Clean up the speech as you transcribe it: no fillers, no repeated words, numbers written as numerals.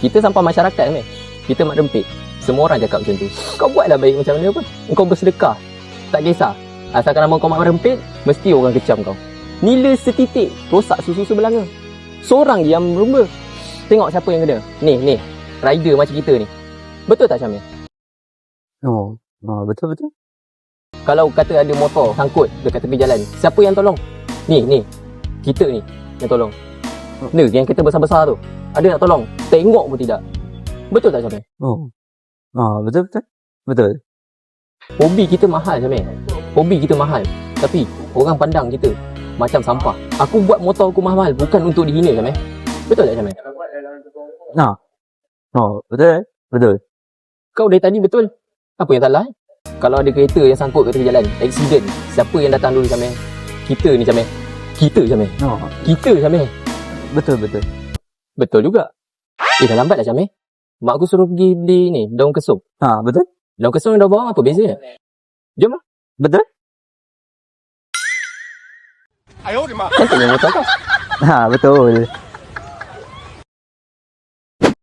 Kita sampah masyarakat ni. Kita mak rempit. Semua orang cakap macam tu. Kau buatlah baik macam mana pun. Kau bersedekah. Tak kisah. Asalkan nama kau mak rempit, mesti orang kecam kau. Nila setitik, rosak susu sebelanga. Seorang je yang berlumba. Tengok siapa yang kena. Ni. Rider macam kita ni. Betul tak Syamil? Betul. Kalau kata ada motor sangkut dekat tepi jalan, siapa yang tolong? Ni. Kita ni yang tolong. Ni yang kereta besar-besar tu. Ada nak tolong? Tengok pun tidak. Betul tak Syamil? Betul. Hobi kita mahal Syamil. Hobi kita mahal. Tapi orang pandang kita macam sampah. Aku buat motor aku mahal bukan untuk dihina Syamil. Betul tak Syamil? Betul. Kau dari tadi betul. Apa yang salah? Kalau ada kereta yang sangkut kat tepi jalan, accident, siapa yang datang dulu Syamil? Kita ni Syamil. Kita Syamil. Betul. Betul juga. Dah lambat dah Syamil. Mak aku suruh pergi beli ni, daun kesum. Betul. Daun kesum dan daun bawang apa bezanya? Jom lah. Betul. Kan tak motor kau. Betul.